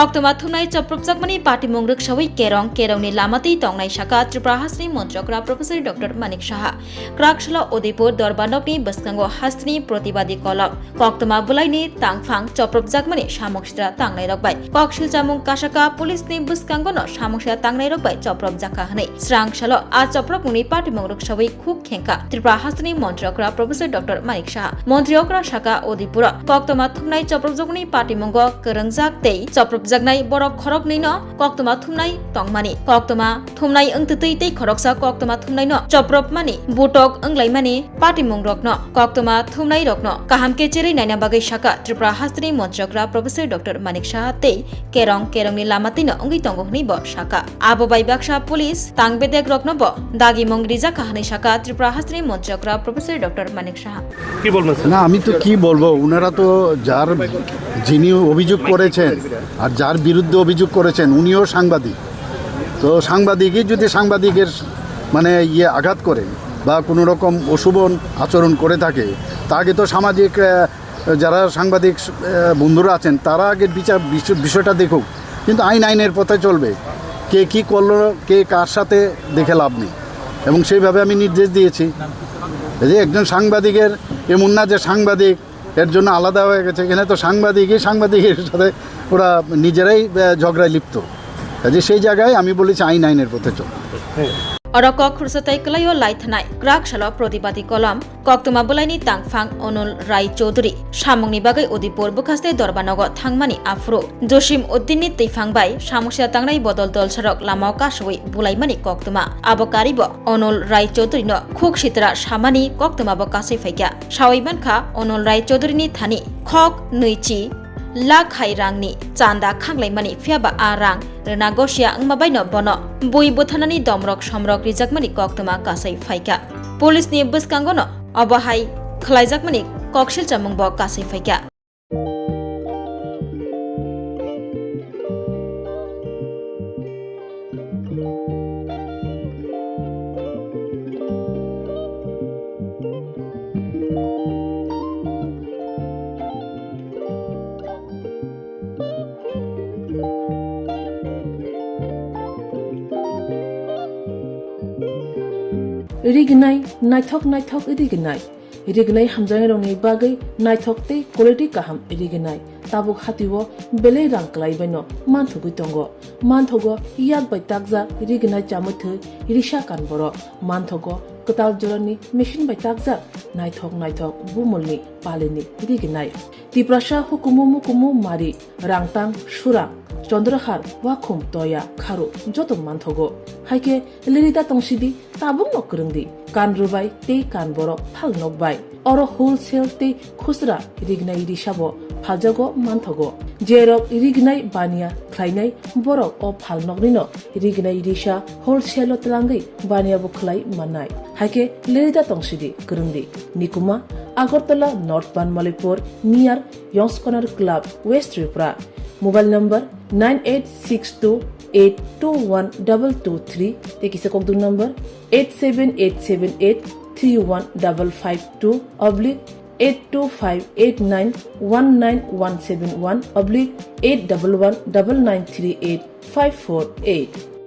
Koktoma thumnai chaprupjakmani patimung rukshawai kerongni lamatei tongnai Sakha Tripura Hasni Montrokra Professor Dr. Manik Saha Krakshala Odipur Dorbanokni Baskango Hasni Protibadi Kolab Koktoma Bulaikhe Tangphang chaprupjakmani samoksira tangnai rokbai Kokshil Jamung Kasaka Police ni Baskango no samoksira tangnai rokbai chaprupjakha hanai Swrangchati a chaprupmungni patimung rukshawai khuk khengka Tripura Hasni Montrokra Professor Dr. Manik Saha Montriokra Sakha Odipur Koktoma thumnai chaprupjakmani patimungo kerengjak tei Jagnai borok khorok nei no koktoma thumnai tongmani koktoma thumnai angtei tei khoroksa koktoma thumnai no choprop mani butok anglai mani patimung rok no koktoma thumnai rok no kahamke cherei naina bagai Sakha Tripura Hasni Montrokra Professor Dr. Manik Saha tei kerongni lamatei no ongi tongo hni bo Sakha abo bai baksa police tangbedek rok no bo dagi mongri jaka hni Sakha Tripura Hasni Montrokra Professor Dr. Manik Saha কি বলবেন না আমি তো কি বলবো ওনারা তো যিনি অভিযোগ করেছেন আর যার বিরুদ্ধে অভিযোগ করেছেন উনিও সাংবাদিক তো সাংবাদিকই যদি সাংবাদিকের মানে আঘাত করে বা কোনো রকম অশুভ আচরণ করে থাকে তাকে তো সামাজিক যারা সাংবাদিক বন্ধুরা আছেন তারা আগে বিষয়টা দেখুক কিন্তু আইনের পথে চলবে কে কি করলো কে কার সাথে দেখে লাভ নেই এবং সেইভাবে আমি নির্দেশ দিয়েছি যে একজন সাংবাদিকের এমন না যে সাংবাদিক এর জন্য আলাদা হয়ে গেছে এখানে তো সাংবাদিকের সাথে ওরা নিজেরাই ঝগড়ায় লিপ্ত যে সেই জায়গায় আমি বলেছি আইনের পথে চল Oroko khursatai kalayo laithanai Krakshala Pratibadi Kolam Koktoma Bulaikhe Tangphang Onul Rai Chaudhary Samungni bagai Odipur Bukhaste Dorbanogo Thangmani Afro Joshim Uddinni Teifangbai Samoksya tangnai bodol dol sarok lamao kasoi bulaimani Koktoma Abokaribo Onul Rai Chaudhary no khuk sitra samani Koktoma bo kasai faikya Sawaibankha Onul Rai Chaudhary ni thani khok nuichi Lakhai rangni chanda khanglaimani phiaba arang rena gosia angmabai no bono bui bothanani domrok somrok rijakmani Koktoma kasai faika police ni buskango no abahai khlaijakmani kokshil chamung bo kasai faika Rignai naithok rignai hamjang rongni bagai naithok te quality kaham rignai tabuk hatiwo belei rang klai baino manthugui tongo manthogo yak bai takja rignai chamuthu risha kan boro manthogo katal jorani machine bai takja naithok bumulni palini rignai tiprasha hukumu mari rangtang surang Chandrahar wakhum toya kharu joto manthogo haike lerida tongsidi tabung nokrungdi kan rubai te kan borok phal nokbai oro wholesale te khusra rignai risabo phaljago manthogo jerok rignai bania khlainai borok o phal noknino rignai risa wholesale tlangai bania bo khlai manai haike lerida tongsidi krungdi nikuma Agartala North Banmalipur near Yongs Corner Club West Tripura Mobile number 9862821223 Tekisa Kokdu number 878783155/825891971/8119938 548